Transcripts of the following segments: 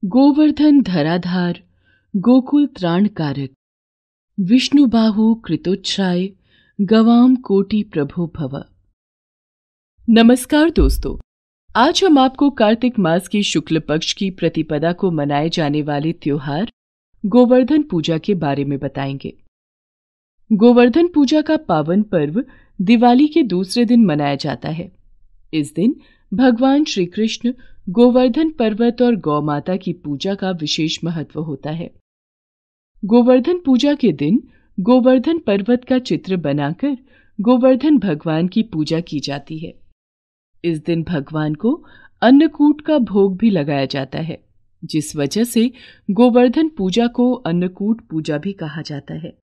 गोवर्धन धराधार गोकुल त्राणकारक विष्णुबाहु कृतोच्छ्राय गवाम कोटि प्रभो भव। नमस्कार दोस्तों, आज हम आपको कार्तिक मास की शुक्ल पक्ष की प्रतिपदा को मनाए जाने वाले त्योहार गोवर्धन पूजा के बारे में बताएंगे। गोवर्धन पूजा का पावन पर्व दिवाली के दूसरे दिन मनाया जाता है। इस दिन भगवान श्री कृष्ण गोवर्धन पर्वत और गौ माता की पूजा का विशेष महत्व होता है। गोवर्धन पूजा के दिन गोवर्धन पर्वत का चित्र बनाकर गोवर्धन भगवान की पूजा की जाती है। इस दिन भगवान को अन्नकूट का भोग भी लगाया जाता है, जिस वजह से गोवर्धन पूजा को अन्नकूट पूजा भी कहा जाता है।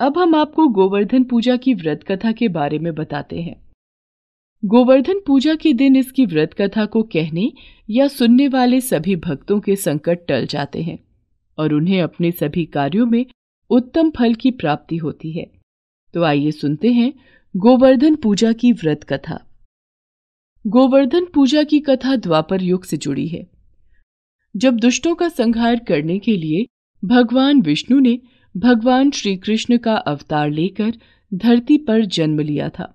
अब हम आपको गोवर्धन पूजा की व्रत कथा के बारे में बताते हैं। गोवर्धन पूजा के दिन इसकी व्रत कथा को कहने या सुनने वाले सभी भक्तों के संकट टल जाते हैं और उन्हें अपने सभी कार्यों में उत्तम फल की प्राप्ति होती है। तो आइए सुनते हैं गोवर्धन पूजा की व्रत कथा। गोवर्धन पूजा की कथा द्वापर युग से जुड़ी है, जब दुष्टों का संहार करने के लिए भगवान विष्णु ने भगवान श्री कृष्ण का अवतार लेकर धरती पर जन्म लिया था।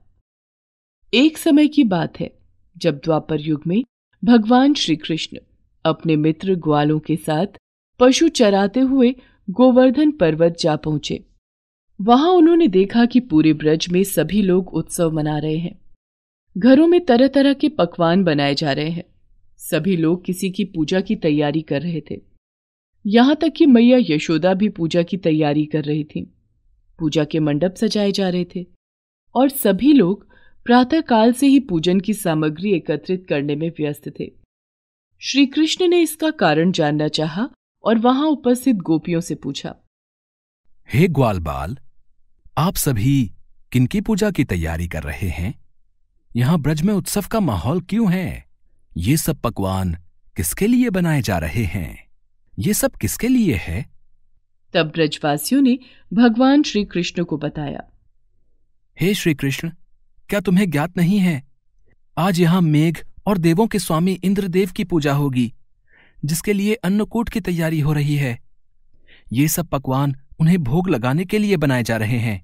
एक समय की बात है जब द्वापर युग में भगवान श्री कृष्ण अपने मित्र ग्वालों के साथ पशु चराते हुए गोवर्धन पर्वत जा पहुंचे। वहां उन्होंने देखा कि पूरे ब्रज में सभी लोग उत्सव मना रहे हैं। घरों में तरह तरह के पकवान बनाए जा रहे हैं। सभी लोग किसी की पूजा की तैयारी कर रहे थे। यहां तक कि मैया यशोदा भी पूजा की तैयारी कर रही थी। पूजा के मंडप सजाए जा रहे थे और सभी लोग प्रातः काल से ही पूजन की सामग्री एकत्रित करने में व्यस्त थे। श्री कृष्ण ने इसका कारण जानना चाहा और वहां उपस्थित गोपियों से पूछा, हे ग्वाल बाल, आप सभी किनकी पूजा की तैयारी कर रहे हैं? यहां ब्रज में उत्सव का माहौल क्यों है? ये सब पकवान किसके लिए बनाए जा रहे हैं? ये सब किसके लिए है? तब ब्रजवासियों ने भगवान श्री कृष्ण को बताया, हे श्री कृष्ण, क्या तुम्हें ज्ञात नहीं है, आज यहां मेघ और देवों के स्वामी इंद्रदेव की पूजा होगी, जिसके लिए अन्नकूट की तैयारी हो रही है। ये सब पकवान उन्हें भोग लगाने के लिए बनाए जा रहे हैं।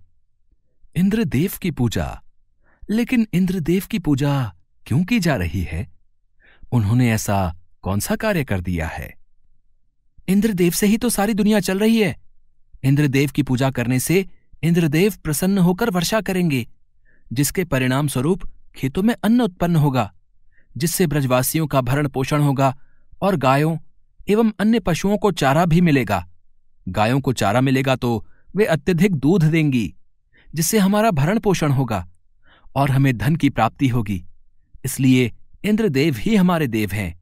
इंद्रदेव की पूजा? लेकिन इंद्रदेव की पूजा क्यों की जा रही है? उन्होंने ऐसा कौन सा कार्य कर दिया है? इंद्रदेव से ही तो सारी दुनिया चल रही है। इंद्रदेव की पूजा करने से इंद्रदेव प्रसन्न होकर वर्षा करेंगे, जिसके परिणाम स्वरूप खेतों में अन्न उत्पन्न होगा, जिससे ब्रजवासियों का भरण पोषण होगा और गायों एवं अन्य पशुओं को चारा भी मिलेगा। गायों को चारा मिलेगा तो वे अत्यधिक दूध देंगी, जिससे हमारा भरण पोषण होगा और हमें धन की प्राप्ति होगी। इसलिए इंद्रदेव ही हमारे देव हैं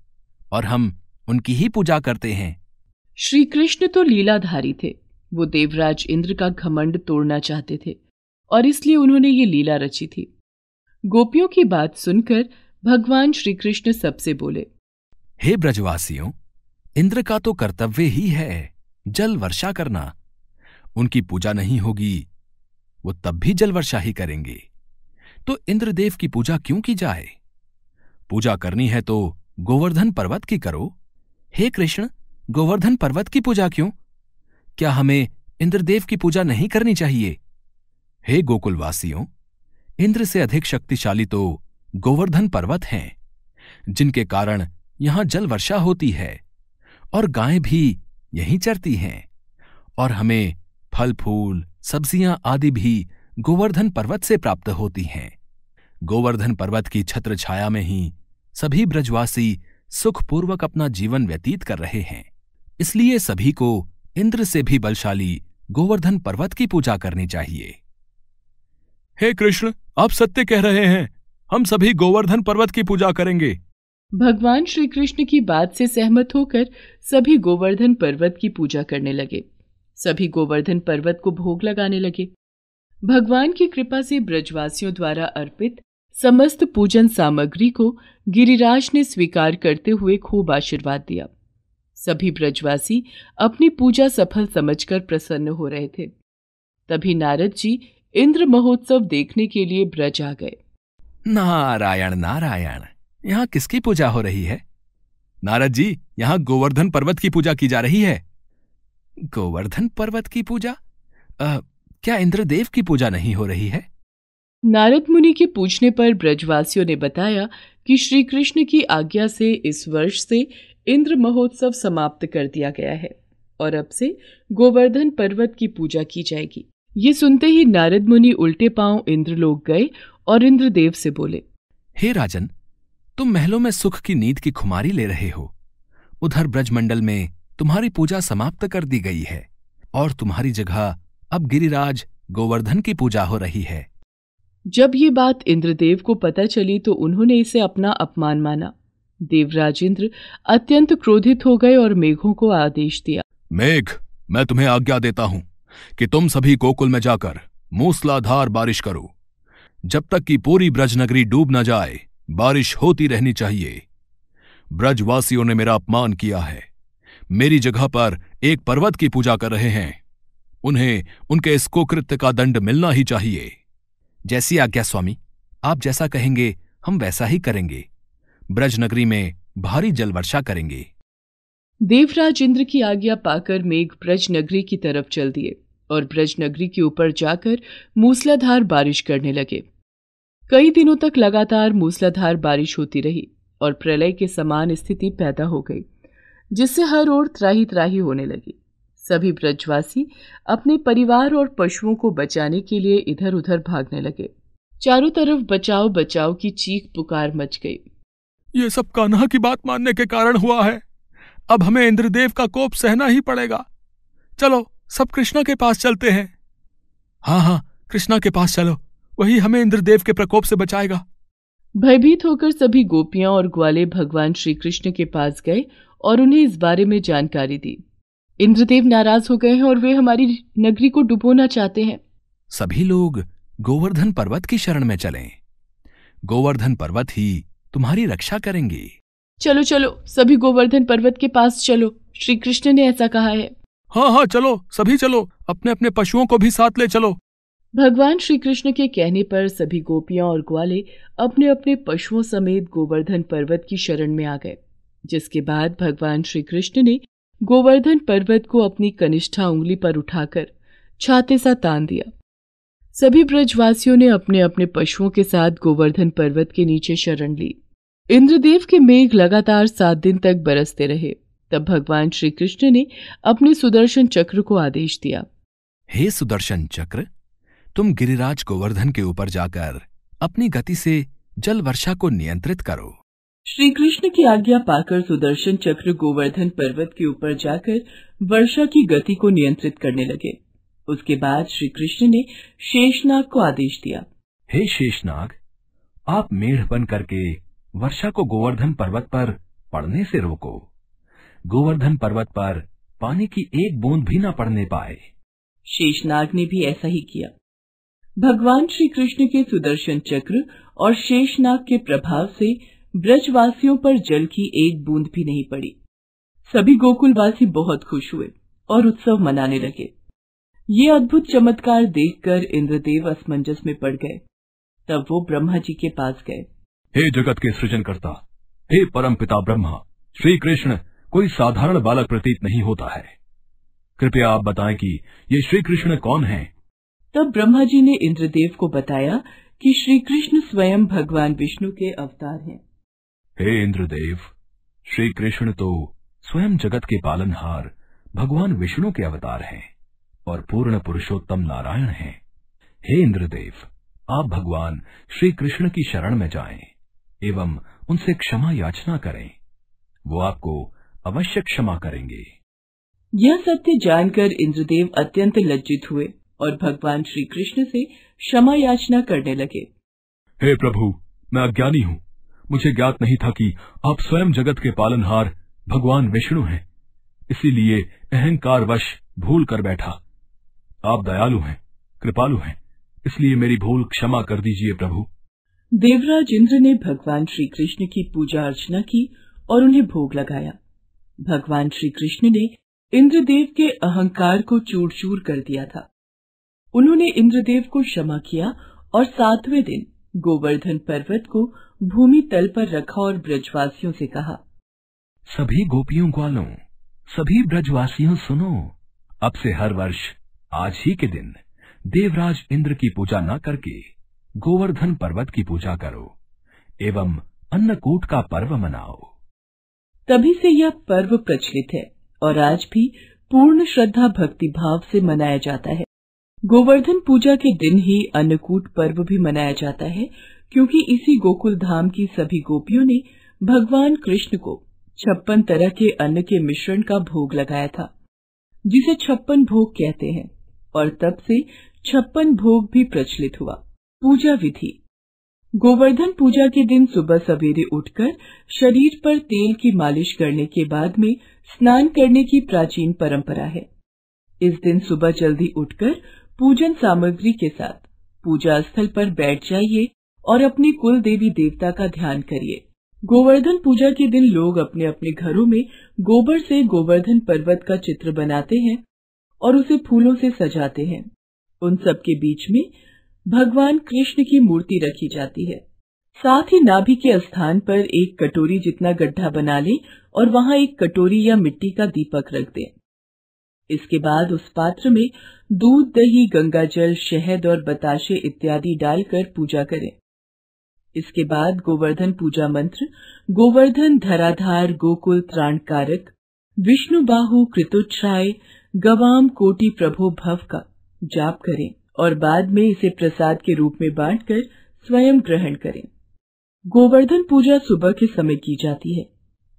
और हम उनकी ही पूजा करते हैं। श्री कृष्ण तो लीलाधारी थे। वो देवराज इंद्र का घमंड तोड़ना चाहते थे और इसलिए उन्होंने ये लीला रची थी। गोपियों की बात सुनकर भगवान श्री कृष्ण सबसे बोले, हे ब्रजवासियों, इंद्र का तो कर्तव्य ही है जल वर्षा करना। उनकी पूजा नहीं होगी, वो तब भी जल वर्षा ही करेंगे। तो इंद्रदेव की पूजा क्यों की जाए? पूजा करनी है तो गोवर्धन पर्वत की करो। हे कृष्ण, गोवर्धन पर्वत की पूजा क्यों? क्या हमें इंद्रदेव की पूजा नहीं करनी चाहिए? हे गोकुलवासियों, इंद्र से अधिक शक्तिशाली तो गोवर्धन पर्वत हैं, जिनके कारण यहां जल वर्षा होती है और गायें भी यहीं चरती हैं, और हमें फल फूल सब्जियां आदि भी गोवर्धन पर्वत से प्राप्त होती हैं। गोवर्धन पर्वत की छत्र छाया में ही सभी ब्रजवासी सुखपूर्वक अपना जीवन व्यतीत कर रहे हैं। इसलिए सभी को इंद्र से भी बलशाली गोवर्धन पर्वत की पूजा करनी चाहिए। हे कृष्ण, आप सत्य कह रहे हैं, हम सभी गोवर्धन पर्वत की पूजा करेंगे। भगवान श्री कृष्ण की बात से सहमत होकर सभी गोवर्धन पर्वत की पूजा करने लगे। सभी गोवर्धन पर्वत को भोग लगाने लगे। भगवान की कृपा से ब्रजवासियों द्वारा अर्पित समस्त पूजन सामग्री को गिरिराज ने स्वीकार करते हुए खूब आशीर्वाद दिया। सभी ब्रजवासी अपनी पूजा सफल समझकर प्रसन्न हो रहे थे। तभी नारद जी इंद्र महोत्सव देखने के लिए ब्रज आ गए। नारायण नारायण, यहां किसकी पूजा हो रही है? नारद जी, यहाँ गोवर्धन पर्वत की पूजा की जा रही है। गोवर्धन पर्वत की पूजा? क्या इंद्रदेव की पूजा नहीं हो रही है? नारद मुनि के पूछने पर ब्रजवासियों ने बताया कि श्री कृष्ण की आज्ञा से इस वर्ष से इंद्र महोत्सव समाप्त कर दिया गया है और अब से गोवर्धन पर्वत की पूजा की जाएगी। ये सुनते ही नारद मुनि उल्टे पांव इंद्रलोक गए और इंद्रदेव से बोले, हे राजन, तुम महलों में सुख की नींद की खुमारी ले रहे हो। उधर ब्रजमंडल में तुम्हारी पूजा समाप्त कर दी गई है और तुम्हारी जगह अब गिरिराज गोवर्धन की पूजा हो रही है। जब ये बात इंद्रदेव को पता चली तो उन्होंने इसे अपना अपमान माना। देवराज इंद्र अत्यंत क्रोधित हो गए और मेघों को आदेश दिया, मेघ, मैं तुम्हें आज्ञा देता हूं कि तुम सभी गोकुल में जाकर मूसलाधार बारिश करो। जब तक कि पूरी ब्रजनगरी डूब न जाए, बारिश होती रहनी चाहिए। ब्रजवासियों ने मेरा अपमान किया है, मेरी जगह पर एक पर्वत की पूजा कर रहे हैं। उन्हें उनके इस कुकृत्य का दंड मिलना ही चाहिए। जैसी आज्ञा स्वामी, आप जैसा कहेंगे हम वैसा ही करेंगे। ब्रजनगरी में भारी जल वर्षा करेंगे। देवराज इंद्र की आज्ञा पाकर मेघ ब्रजनगरी की तरफ चल दिए और ब्रजनगरी के ऊपर जाकर मूसलाधार बारिश करने लगे। कई दिनों तक लगातार मूसलाधार बारिश होती रही और प्रलय के समान स्थिति पैदा हो गई, जिससे हर ओर त्राही त्राही होने लगी। सभी ब्रजवासी अपने परिवार और पशुओं को बचाने के लिए इधर उधर भागने लगे। चारों तरफ बचाओ बचाओ की चीख पुकार मच गई। ये सब कान्हा की बात मानने के कारण हुआ है। अब हमें इंद्रदेव का कोप सहना ही पड़ेगा। चलो सब कृष्णा के पास चलते हैं। हाँ, कृष्णा के पास चलो, वही हमें इंद्रदेव के प्रकोप से बचाएगा। भयभीत होकर सभी गोपियां और ग्वाले भगवान श्री कृष्ण के पास गए और उन्हें इस बारे में जानकारी दी। इंद्रदेव नाराज हो गए हैं और वे हमारी नगरी को डुबोना चाहते हैं। सभी लोग गोवर्धन पर्वत की शरण में चलें। गोवर्धन पर्वत ही तुम्हारी रक्षा करेंगे। चलो चलो, सभी गोवर्धन पर्वत के पास चलो, श्री कृष्ण ने ऐसा कहा है। हाँ, चलो, सभी चलो, अपने अपने पशुओं को भी साथ ले चलो। भगवान श्री कृष्ण के कहने पर सभी गोपियां और ग्वाले अपने अपने पशुओं समेत गोवर्धन पर्वत की शरण में आ गए, जिसके बाद भगवान श्री कृष्ण ने गोवर्धन पर्वत को अपनी कनिष्ठा उंगली पर उठाकर छाते सा तान दिया। सभी ब्रजवासियों ने अपने अपने पशुओं के साथ गोवर्धन पर्वत के नीचे शरण ली। इंद्रदेव के मेघ लगातार 7 दिन तक बरसते रहे। तब भगवान श्री कृष्ण ने अपने सुदर्शन चक्र को आदेश दिया, हे सुदर्शन चक्र, तुम गिरिराज गोवर्धन के ऊपर जाकर अपनी गति से जल वर्षा को नियंत्रित करो। श्री कृष्ण की आज्ञा पाकर सुदर्शन चक्र गोवर्धन पर्वत के ऊपर जाकर वर्षा की गति को नियंत्रित करने लगे। उसके बाद श्री कृष्ण ने शेषनाग को आदेश दिया, हे शेषनाग, आप मेढ़ बन करके वर्षा को गोवर्धन पर्वत पर पड़ने से रोको। गोवर्धन पर्वत पर पानी की एक बूंद भी न पड़ने पाए। शेषनाग ने भी ऐसा ही किया। भगवान श्री कृष्ण के सुदर्शन चक्र और शेषनाग के प्रभाव से ब्रजवासियों पर जल की एक बूंद भी नहीं पड़ी। सभी गोकुलवासी बहुत खुश हुए और उत्सव मनाने लगे। ये अद्भुत चमत्कार देखकर इंद्रदेव असमंजस में पड़ गए। तब वो ब्रह्मा जी के पास गए। हे जगत के सृजनकर्ता, हे परम पिता ब्रह्मा, श्री कृष्ण कोई साधारण बालक प्रतीत नहीं होता है। कृपया आप बताएं कि ये श्री कृष्ण कौन हैं? तब ब्रह्मा जी ने इंद्रदेव को बताया कि श्री कृष्ण स्वयं भगवान विष्णु के अवतार हैं। हे इंद्रदेव, श्री कृष्ण तो स्वयं जगत के पालनहार भगवान विष्णु के अवतार हैं और पूर्ण पुरुषोत्तम नारायण हैं। हे इंद्रदेव, आप भगवान श्री कृष्ण की शरण में जाएं एवं उनसे क्षमा याचना करें। वो आपको अवश्य क्षमा करेंगे। यह सत्य जानकर इंद्रदेव अत्यंत लज्जित हुए और भगवान श्री कृष्ण से क्षमा याचना करने लगे। हे प्रभु, मैं अज्ञानी हूँ। मुझे ज्ञात नहीं था कि आप स्वयं जगत के पालनहार भगवान विष्णु हैं। इसीलिए अहंकारवश भूल कर बैठा। आप दयालु हैं, कृपालु हैं, इसलिए मेरी भूल क्षमा कर दीजिए प्रभु। देवराज इंद्र ने भगवान श्री कृष्ण की पूजा अर्चना की और उन्हें भोग लगाया। भगवान श्री कृष्ण ने इंद्रदेव के अहंकार को चूर चूर कर दिया था। उन्होंने इंद्रदेव को क्षमा किया और 7वें दिन गोवर्धन पर्वत को भूमि तल पर रखा और ब्रजवासियों से कहा, सभी गोपियों ग्वालों, सभी ब्रजवासियों सुनो, अब से हर वर्ष आज ही के दिन देवराज इंद्र की पूजा न करके गोवर्धन पर्वत की पूजा करो एवं अन्नकूट का पर्व मनाओ। तभी से यह पर्व प्रचलित है और आज भी पूर्ण श्रद्धा भक्ति भाव से मनाया जाता है। गोवर्धन पूजा के दिन ही अन्नकूट पर्व भी मनाया जाता है, क्योंकि इसी गोकुल धाम की सभी गोपियों ने भगवान कृष्ण को 56 तरह के अन्न के मिश्रण का भोग लगाया था, जिसे 56 भोग कहते हैं, और तब से 56 भोग भी प्रचलित हुआ। पूजा विधि। गोवर्धन पूजा के दिन सुबह सवेरे उठकर शरीर पर तेल की मालिश करने के बाद में स्नान करने की प्राचीन परंपरा है। इस दिन सुबह जल्दी उठकर पूजन सामग्री के साथ पूजा स्थल पर बैठ जाइए और अपने कुल देवी देवता का ध्यान करिए। गोवर्धन पूजा के दिन लोग अपने अपने घरों में गोबर से गोवर्धन पर्वत का चित्र बनाते हैं और उसे फूलों से सजाते हैं। उन सब के बीच में भगवान कृष्ण की मूर्ति रखी जाती है। साथ ही नाभि के स्थान पर एक कटोरी जितना गड्ढा बना लें और वहां एक कटोरी या मिट्टी का दीपक रख दें। इसके बाद उस पात्र में दूध, दही, गंगा जल, शहद और बताशे इत्यादि डालकर पूजा करें। इसके बाद गोवर्धन पूजा मंत्र गोवर्धन धराधार गोकुल त्राणकारक विष्णु बाहु कृतोच्छ्राय गवाम कोटि प्रभो भव का जाप करें और बाद में इसे प्रसाद के रूप में बांटकर स्वयं ग्रहण करें। गोवर्धन पूजा सुबह के समय की जाती है।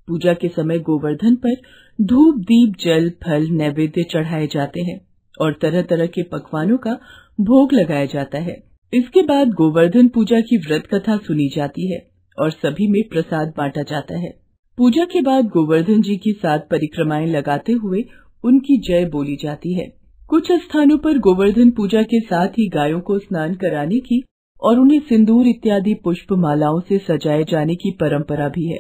पूजा के समय गोवर्धन पर धूप, दीप, जल, फल, नैवेद्य चढ़ाए जाते हैं और तरह तरह के पकवानों का भोग लगाया जाता है। इसके बाद गोवर्धन पूजा की व्रत कथा सुनी जाती है और सभी में प्रसाद बांटा जाता है। पूजा के बाद गोवर्धन जी की 7 परिक्रमाएं लगाते हुए उनकी जय बोली जाती है। कुछ स्थानों पर गोवर्धन पूजा के साथ ही गायों को स्नान कराने की और उन्हें सिंदूर इत्यादि पुष्प मालाओं से सजाए जाने की परंपरा भी है।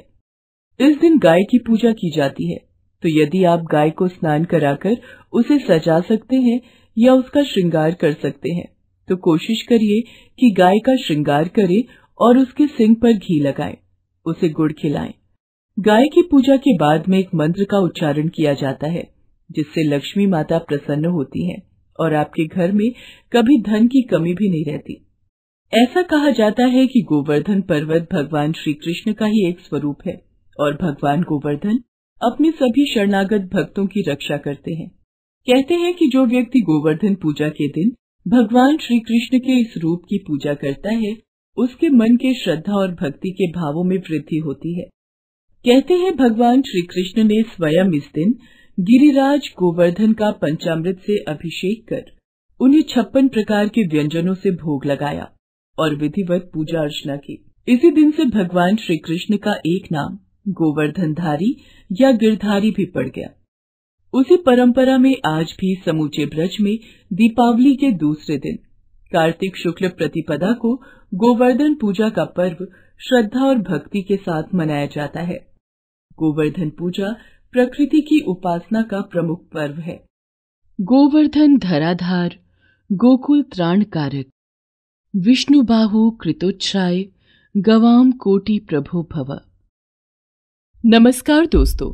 इस दिन गाय की पूजा की जाती है, तो यदि आप गाय को स्नान कराकर उसे सजा सकते हैं या उसका श्रृंगार कर सकते हैं, तो कोशिश करिए कि गाय का श्रृंगार करें और उसके सिंग पर घी लगाएं, उसे गुड़ खिलाएं। गाय की पूजा के बाद में एक मंत्र का उच्चारण किया जाता है, जिससे लक्ष्मी माता प्रसन्न होती हैं और आपके घर में कभी धन की कमी भी नहीं रहती। ऐसा कहा जाता है कि गोवर्धन पर्वत भगवान श्री कृष्ण का ही एक स्वरूप है और भगवान गोवर्धन अपने सभी शरणागत भक्तों की रक्षा करते हैं। कहते हैं कि जो व्यक्ति गोवर्धन पूजा के दिन भगवान श्री कृष्ण के इस रूप की पूजा करता है, उसके मन के श्रद्धा और भक्ति के भावों में वृद्धि होती है। कहते हैं भगवान श्री कृष्ण ने स्वयं इस दिन गिरिराज गोवर्धन का पंचामृत से अभिषेक कर उन्हें 56 प्रकार के व्यंजनों से भोग लगाया और विधिवत पूजा अर्चना की। इसी दिन से भगवान श्री कृष्ण का एक नाम गोवर्धनधारी या गिरधारी भी पड़ गया। उसी परंपरा में आज भी समूचे ब्रज में दीपावली के दूसरे दिन कार्तिक शुक्ल प्रतिपदा को गोवर्धन पूजा का पर्व श्रद्धा और भक्ति के साथ मनाया जाता है। गोवर्धन पूजा प्रकृति की उपासना का प्रमुख पर्व है। गोवर्धन धराधार गोकुल त्राणकारक विष्णु बाहु कृतोच्छ्राय गवाम कोटि प्रभो भव। नमस्कार दोस्तों,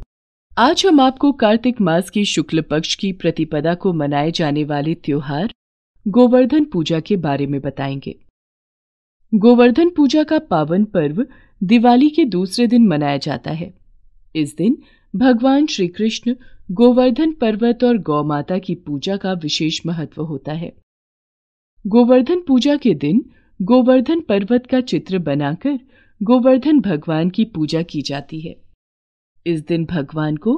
आज हम आपको कार्तिक मास की शुक्ल पक्ष की प्रतिपदा को मनाए जाने वाले त्योहार गोवर्धन पूजा के बारे में बताएंगे। गोवर्धन पूजा का पावन पर्व दिवाली के दूसरे दिन मनाया जाता है। इस दिन भगवान श्री कृष्ण गोवर्धन पर्वत और गौ माता की पूजा का विशेष महत्व होता है। गोवर्धन पूजा के दिन गोवर्धन पर्वत का चित्र बनाकर गोवर्धन भगवान की पूजा की जाती है। इस दिन भगवान को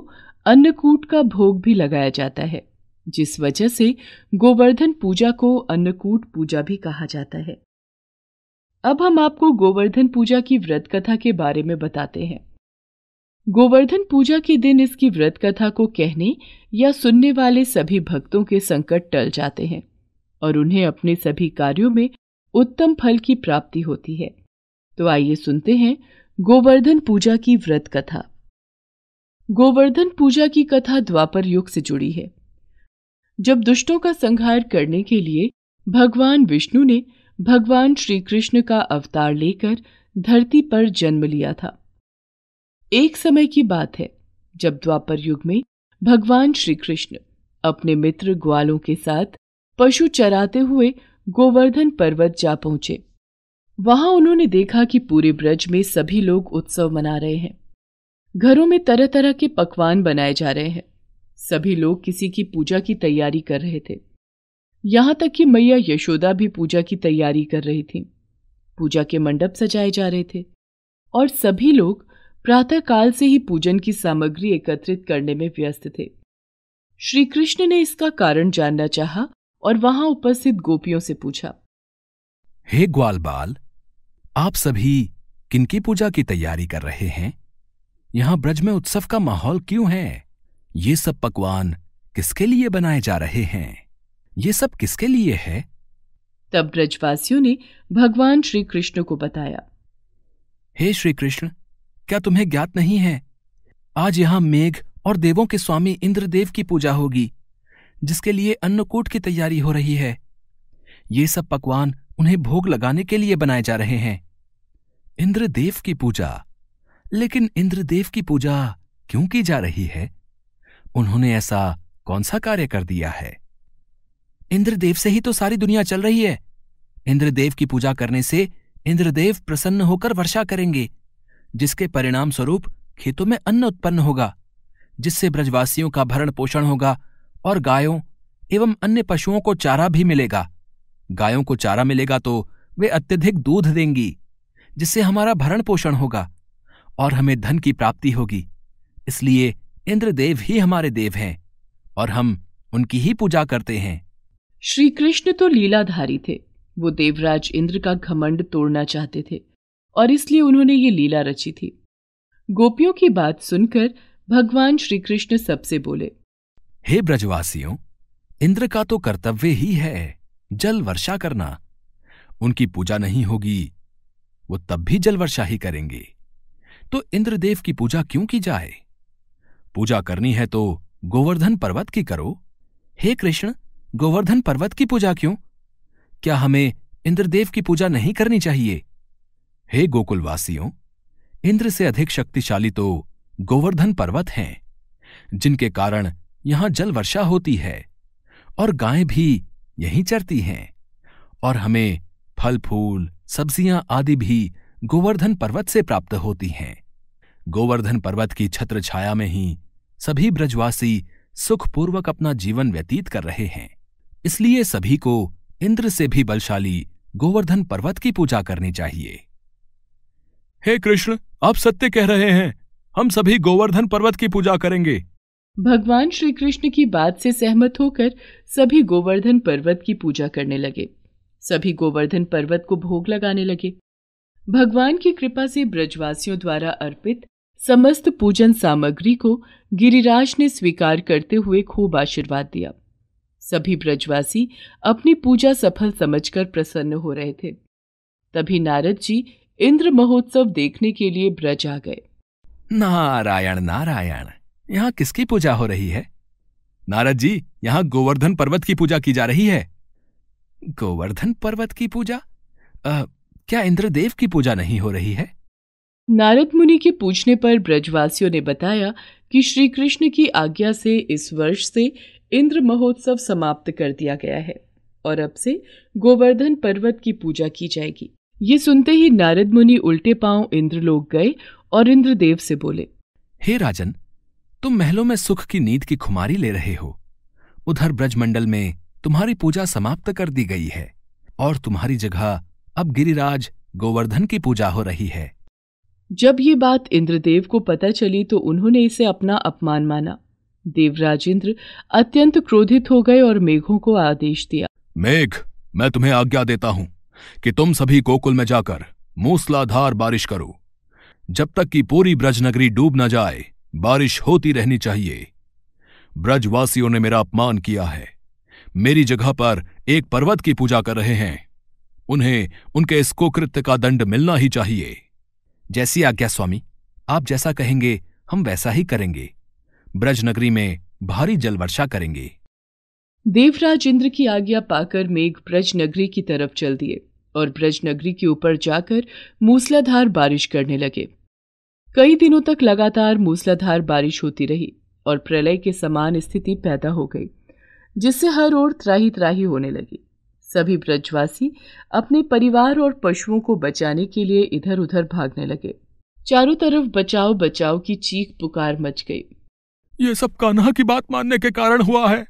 अन्नकूट का भोग भी लगाया जाता है, जिस वजह से गोवर्धन पूजा को अन्नकूट पूजा भी कहा जाता है। अब हम आपको गोवर्धन पूजा की व्रत कथा के बारे में बताते हैं। गोवर्धन पूजा के दिन इसकी व्रत कथा को कहने या सुनने वाले सभी भक्तों के संकट टल जाते हैं और उन्हें अपने सभी कार्यों में उत्तम फल की प्राप्ति होती है। तो आइए सुनते हैं गोवर्धन पूजा की व्रत कथा। गोवर्धन पूजा की कथा द्वापर युग से जुड़ी है, जब दुष्टों का संहार करने के लिए भगवान विष्णु ने भगवान श्री कृष्ण का अवतार लेकर धरती पर जन्म लिया था। एक समय की बात है जब द्वापर युग में भगवान श्री कृष्ण अपने मित्र ग्वालों के साथ पशु चराते हुए गोवर्धन पर्वत जा पहुंचे। वहां उन्होंने देखा कि पूरे ब्रज में सभी लोग उत्सव मना रहे हैं। घरों में तरह तरह के पकवान बनाए जा रहे हैं। सभी लोग किसी की पूजा की तैयारी कर रहे थे। यहां तक कि मैया यशोदा भी पूजा की तैयारी कर रही थी। पूजा के मंडप सजाए जा रहे थे और सभी लोग प्रातःकाल से ही पूजन की सामग्री एकत्रित करने में व्यस्त थे। श्री कृष्ण ने इसका कारण जानना चाहा और वहां उपस्थित गोपियों से पूछा, हे ग्वाल बाल, आप सभी किनकी पूजा की तैयारी कर रहे हैं? यहां ब्रज में उत्सव का माहौल क्यों है? ये सब पकवान किसके लिए बनाए जा रहे हैं? ये सब किसके लिए है? तब ब्रजवासियों ने भगवान श्री कृष्ण को बताया, हे श्री कृष्ण, क्या तुम्हें ज्ञात नहीं है, आज यहां मेघ और देवों के स्वामी इंद्रदेव की पूजा होगी, जिसके लिए अन्नकूट की तैयारी हो रही है। ये सब पकवान उन्हें भोग लगाने के लिए बनाए जा रहे हैं। इंद्रदेव की पूजा? लेकिन इंद्रदेव की पूजा क्यों की जा रही है? उन्होंने ऐसा कौन सा कार्य कर दिया है? इंद्रदेव से ही तो सारी दुनिया चल रही है। इंद्रदेव की पूजा करने से इंद्रदेव प्रसन्न होकर वर्षा करेंगे, जिसके परिणाम स्वरूप खेतों में अन्न उत्पन्न होगा, जिससे ब्रजवासियों का भरण पोषण होगा और गायों एवं अन्य पशुओं को चारा भी मिलेगा। गायों को चारा मिलेगा तो वे अत्यधिक दूध देंगी, जिससे हमारा भरण पोषण होगा और हमें धन की प्राप्ति होगी। इसलिए इंद्रदेव ही हमारे देव हैं और हम उनकी ही पूजा करते हैं। श्री कृष्ण तो लीलाधारी थे। वो देवराज इंद्र का घमंड तोड़ना चाहते थे और इसलिए उन्होंने ये लीला रची थी। गोपियों की बात सुनकर भगवान श्री कृष्ण सबसे बोले, हे ब्रजवासियों, इंद्र का तो कर्तव्य ही है जल वर्षा करना। उनकी पूजा नहीं होगी, वो तब भी जल वर्षा ही करेंगे। तो इंद्रदेव की पूजा क्यों की जाए? पूजा करनी है तो गोवर्धन पर्वत की करो। हे कृष्ण, गोवर्धन पर्वत की पूजा क्यों? क्या हमें इंद्रदेव की पूजा नहीं करनी चाहिए? हे गोकुलवासियों, इंद्र से अधिक शक्तिशाली तो गोवर्धन पर्वत हैं, जिनके कारण यहां जल वर्षा होती है और गायें भी यहीं चरती हैं, और हमें फल फूल सब्जियां आदि भी गोवर्धन पर्वत से प्राप्त होती हैं। गोवर्धन पर्वत की छत्र छाया में ही सभी ब्रजवासी सुखपूर्वक अपना जीवन व्यतीत कर रहे हैं। इसलिए सभी को इंद्र से भी बलशाली गोवर्धन पर्वत की पूजा करनी चाहिए। हे कृष्ण, आप सत्य कह रहे हैं, हम सभी गोवर्धन पर्वत की पूजा करेंगे। भगवान श्री कृष्ण की बात से सहमत होकर सभी गोवर्धन पर्वत की पूजा करने लगे। सभी गोवर्धन पर्वत को भोग लगाने लगे। भगवान की कृपा से ब्रजवासियों द्वारा अर्पित समस्त पूजन सामग्री को गिरिराज ने स्वीकार करते हुए खूब आशीर्वाद दिया। सभी ब्रजवासी अपनी पूजा सफल समझकर प्रसन्न हो रहे थे। तभी नारद जी इंद्र महोत्सव देखने के लिए ब्रज आ गए। नारायण नारायण, यहां किसकी पूजा हो रही है? नारद जी, यहां गोवर्धन पर्वत की पूजा की जा रही है। गोवर्धन पर्वत की पूजा? क्या इंद्रदेव की पूजा नहीं हो रही है? नारद मुनि के पूछने पर ब्रजवासियों ने बताया कि श्री कृष्ण की आज्ञा से इस वर्ष से इंद्र महोत्सव समाप्त कर दिया गया है और अब से गोवर्धन पर्वत की पूजा की जाएगी। ये सुनते ही नारद मुनि उल्टे पांव इंद्रलोक गए और इंद्रदेव से बोले, हे राजन, तुम महलों में सुख की नींद की खुमारी ले रहे हो। उधर ब्रजमंडल में तुम्हारी पूजा समाप्त कर दी गई है और तुम्हारी जगह अब गिरिराज गोवर्धन की पूजा हो रही है। जब ये बात इंद्रदेव को पता चली तो उन्होंने इसे अपना अपमान माना। देवराज इंद्र अत्यंत क्रोधित हो गए और मेघों को आदेश दिया, मेघ, मैं तुम्हें आज्ञा देता हूं कि तुम सभी गोकुल में जाकर मूसलाधार बारिश करो। जब तक कि पूरी ब्रजनगरी डूब न जाए, बारिश होती रहनी चाहिए। ब्रजवासियों ने मेरा अपमान किया है, मेरी जगह पर एक पर्वत की पूजा कर रहे हैं। उन्हें उनके इस कुकृत्य का दंड मिलना ही चाहिए। जैसी आज्ञा स्वामी, आप जैसा कहेंगे हम वैसा ही करेंगे। ब्रजनगरी में भारी जल वर्षा करेंगे। देवराज इंद्र की आज्ञा पाकर मेघ ब्रजनगरी की तरफ चल दिए और ब्रजनगरी के ऊपर जाकर मूसलाधार बारिश करने लगे। कई दिनों तक लगातार मूसलाधार बारिश होती रही और प्रलय के समान स्थिति पैदा हो गई, जिससे हर ओर त्राही त्राही होने लगी। सभी ब्रजवासी अपने परिवार और पशुओं को बचाने के लिए इधर उधर भागने लगे। चारों तरफ बचाओ बचाओ की चीख पुकार मच गई। ये सब कान्हा की बात मानने के कारण हुआ है।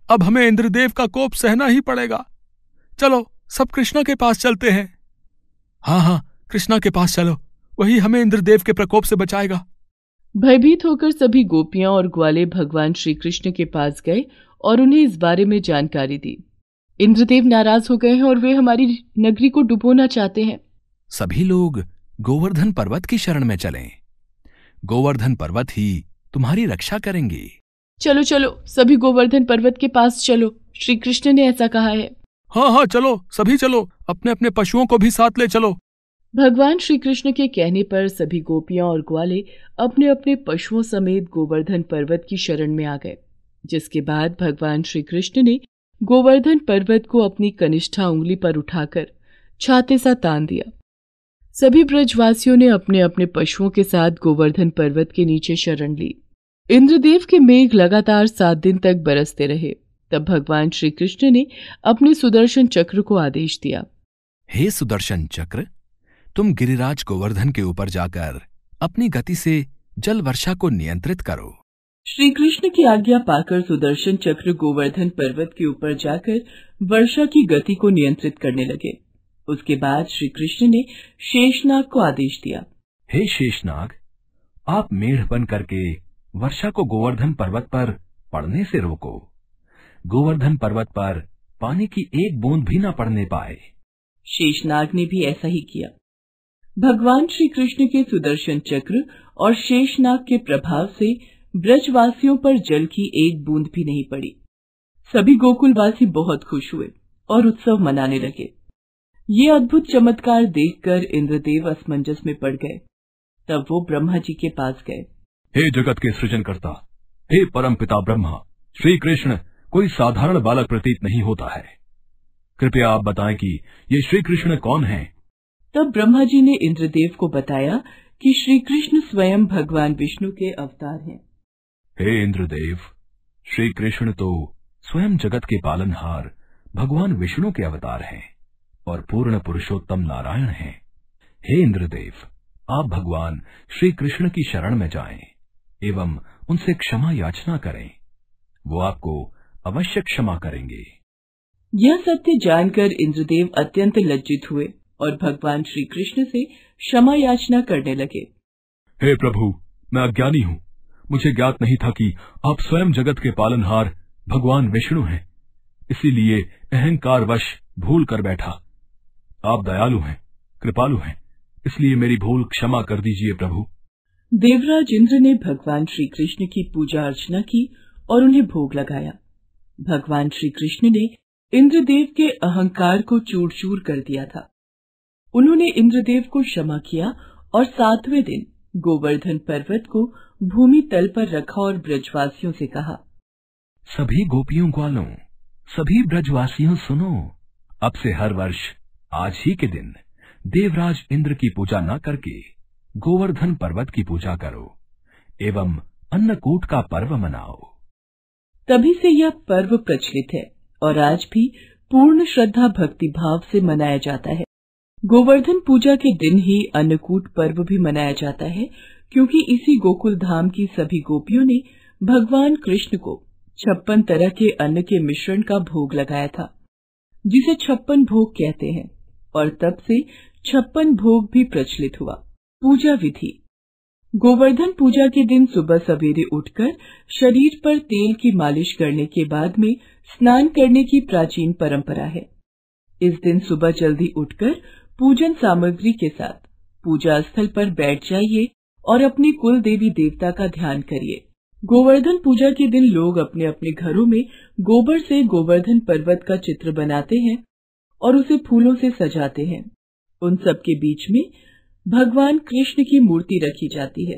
अब हमें इंद्रदेव का कोप सहना ही पड़ेगा। चलो सब कृष्णा के पास चलते हैं। हाँ हाँ, कृष्णा के पास चलो, वही हमें इंद्रदेव के प्रकोप से बचाएगा। भयभीत होकर सभी गोपियां और ग्वाले भगवान श्री कृष्ण के पास गए और उन्हें इस बारे में जानकारी दी। इंद्रदेव नाराज हो गए हैं और वे हमारी नगरी को डुबोना चाहते हैं। सभी लोग गोवर्धन पर्वत की शरण में चलें। गोवर्धन पर्वत ही तुम्हारी रक्षा करेंगे। चलो चलो, सभी गोवर्धन पर्वत के पास चलो, श्री कृष्ण ने ऐसा कहा है। हाँ हाँ चलो, सभी चलो, अपने अपने पशुओं को भी साथ ले चलो। भगवान श्री कृष्ण के कहने पर सभी गोपियां और ग्वाले अपने अपने पशुओं समेत गोवर्धन पर्वत की शरण में आ गए, जिसके बाद भगवान श्री कृष्ण ने गोवर्धन पर्वत को अपनी कनिष्ठा उंगली पर उठाकर छाते सा तान दिया। सभी ब्रजवासियों ने अपने अपने पशुओं के साथ गोवर्धन पर्वत के नीचे शरण ली। इंद्रदेव के मेघ लगातार 7 दिन तक बरसते रहे। तब भगवान श्री कृष्ण ने अपने सुदर्शन चक्र को आदेश दिया। हे सुदर्शन चक्र, तुम गिरिराज गोवर्धन के ऊपर जाकर अपनी गति से जल वर्षा को नियंत्रित करो। श्री कृष्ण की आज्ञा पाकर सुदर्शन चक्र गोवर्धन पर्वत के ऊपर जाकर वर्षा की गति को नियंत्रित करने लगे। उसके बाद श्री कृष्ण ने शेषनाग को आदेश दिया। हे शेषनाग, आप मेढ़ बन करके वर्षा को गोवर्धन पर्वत पर पड़ने से रोको। गोवर्धन पर्वत पर पानी की एक बूंद भी न पड़ने पाए। शेषनाग ने भी ऐसा ही किया। भगवान श्री कृष्ण के सुदर्शन चक्र और शेषनाग के प्रभाव से ब्रजवासियों पर जल की एक बूंद भी नहीं पड़ी। सभी गोकुलवासी बहुत खुश हुए और उत्सव मनाने लगे। ये अद्भुत चमत्कार देखकर इंद्रदेव असमंजस में पड़ गए। तब वो ब्रह्मा जी के पास गए। हे जगत के सृजनकर्ता, हे परम पिता ब्रह्मा, श्री कृष्ण कोई साधारण बालक प्रतीत नहीं होता है। कृपया आप बताएं कि ये श्री कृष्ण कौन हैं? तब ब्रह्मा जी ने इंद्रदेव को बताया कि श्री कृष्ण स्वयं भगवान विष्णु के अवतार हैं। हे इंद्रदेव, श्री कृष्ण तो स्वयं जगत के पालनहार भगवान विष्णु के अवतार हैं और पूर्ण पुरुषोत्तम नारायण हैं। हे इंद्रदेव, आप भगवान श्री कृष्ण की शरण में जाएं एवं उनसे क्षमा याचना करें। वो आपको अवश्य क्षमा करेंगे। यह सत्य जानकर इंद्रदेव अत्यंत लज्जित हुए और भगवान श्री कृष्ण से क्षमा याचना करने लगे। हे प्रभु, मैं अज्ञानी हूँ। मुझे ज्ञात नहीं था कि आप स्वयं जगत के पालनहार भगवान विष्णु हैं। इसीलिए अहंकारवश भूल कर बैठा। आप दयालु हैं, कृपालु हैं, इसलिए मेरी भूल क्षमा कर दीजिए प्रभु। देवराज इंद्र ने भगवान श्री कृष्ण की पूजा अर्चना की और उन्हें भोग लगाया। भगवान श्री कृष्ण ने इंद्रदेव के अहंकार को चूर चूर कर दिया था। उन्होंने इंद्रदेव को क्षमा किया और 7वें दिन गोवर्धन पर्वत को भूमि तल पर रखा और ब्रजवासियों से कहा, सभी गोपियों ग्वालों, सभी ब्रजवासियों सुनो। अब से हर वर्ष आज ही के दिन देवराज इंद्र की पूजा न करके गोवर्धन पर्वत की पूजा करो एवं अन्नकूट का पर्व मनाओ। तभी से यह पर्व प्रचलित है और आज भी पूर्ण श्रद्धा भक्ति भाव से मनाया जाता है। गोवर्धन पूजा के दिन ही अन्नकूट पर्व भी मनाया जाता है, क्योंकि इसी गोकुल धाम की सभी गोपियों ने भगवान कृष्ण को 56 तरह के अन्न के मिश्रण का भोग लगाया था, जिसे 56 भोग कहते हैं, और तब से 56 भोग भी प्रचलित हुआ। पूजा विधि। गोवर्धन पूजा के दिन सुबह सवेरे उठकर शरीर पर तेल की मालिश करने के बाद में स्नान करने की प्राचीन परंपरा है। इस दिन सुबह जल्दी उठकर पूजन सामग्री के साथ पूजा स्थल पर बैठ जाइए और अपने कुल देवी देवता का ध्यान करिए। गोवर्धन पूजा के दिन लोग अपने अपने घरों में गोबर से गोवर्धन पर्वत का चित्र बनाते हैं और उसे फूलों से सजाते हैं। उन सब के बीच में भगवान कृष्ण की मूर्ति रखी जाती है।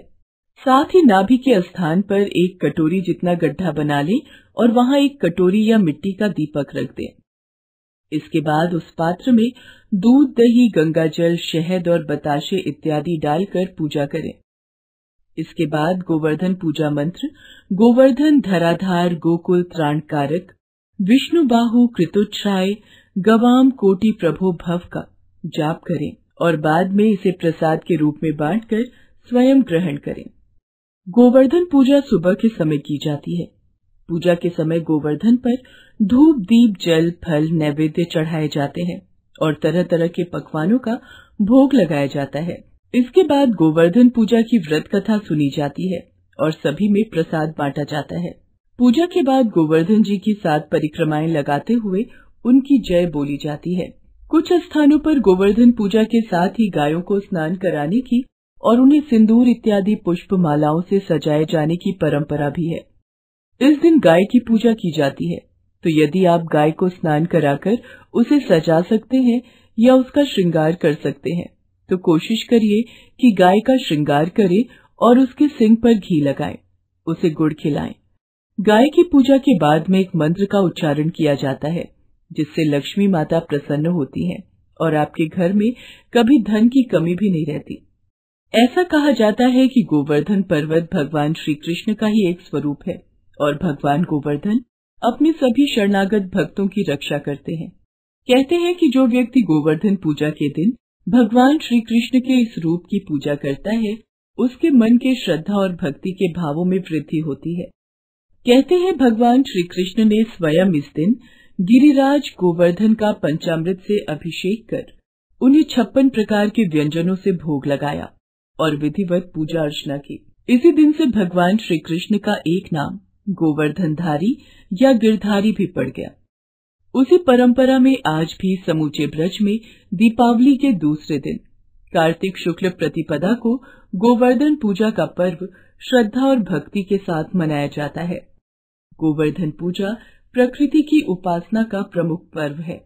साथ ही नाभि के स्थान पर एक कटोरी जितना गड्ढा बना लें और वहां एक कटोरी या मिट्टी का दीपक रख दें। इसके बाद उस पात्र में दूध, दही, गंगा जल, शहद और बताशे इत्यादि डालकर पूजा करें। इसके बाद गोवर्धन पूजा मंत्र गोवर्धन धराधार गोकुल त्राणकारक विष्णु बाहु कृतोच्छ्राय गवाम कोटि प्रभो भव का जाप करें और बाद में इसे प्रसाद के रूप में बांटकर स्वयं ग्रहण करें। गोवर्धन पूजा सुबह के समय की जाती है। पूजा के समय गोवर्धन पर धूप दीप जल फल नैवेद्य चढ़ाए जाते हैं और तरह तरह के पकवानों का भोग लगाया जाता है। इसके बाद गोवर्धन पूजा की व्रत कथा सुनी जाती है और सभी में प्रसाद बांटा जाता है। पूजा के बाद गोवर्धन जी की 7 परिक्रमाएं लगाते हुए उनकी जय बोली जाती है। कुछ स्थानों पर गोवर्धन पूजा के साथ ही गायों को स्नान कराने की और उन्हें सिंदूर इत्यादि पुष्प मालाओं से सजाए जाने की परंपरा भी है। इस दिन गाय की पूजा की जाती है, तो यदि आप गाय को स्नान कराकर उसे सजा सकते हैं या उसका श्रृंगार कर सकते हैं, तो कोशिश करिए कि गाय का श्रृंगार करें और उसके सिंग पर घी लगाएं, उसे गुड़ खिलाएं। गाय की पूजा के बाद में एक मंत्र का उच्चारण किया जाता है, जिससे लक्ष्मी माता प्रसन्न होती हैं और आपके घर में कभी धन की कमी भी नहीं रहती। ऐसा कहा जाता है कि गोवर्धन पर्वत भगवान श्री कृष्ण का ही एक स्वरूप है और भगवान गोवर्धन अपने सभी शरणागत भक्तों की रक्षा करते हैं। कहते हैं कि जो व्यक्ति गोवर्धन पूजा के दिन भगवान श्री कृष्ण के इस रूप की पूजा करता है, उसके मन के श्रद्धा और भक्ति के भावों में वृद्धि होती है। कहते हैं भगवान श्री कृष्ण ने स्वयं इस दिन गिरिराज गोवर्धन का पंचामृत से अभिषेक कर उन्हें 56 प्रकार के व्यंजनों से भोग लगाया और विधिवत पूजा अर्चना की। इसी दिन से भगवान श्री कृष्ण का एक नाम गोवर्धनधारी या गिरधारी भी पड़ गया। उसी परंपरा में आज भी समूचे ब्रज में दीपावली के दूसरे दिन कार्तिक शुक्ल प्रतिपदा को गोवर्धन पूजा का पर्व श्रद्धा और भक्ति के साथ मनाया जाता है। गोवर्धन पूजा प्रकृति की उपासना का प्रमुख पर्व है।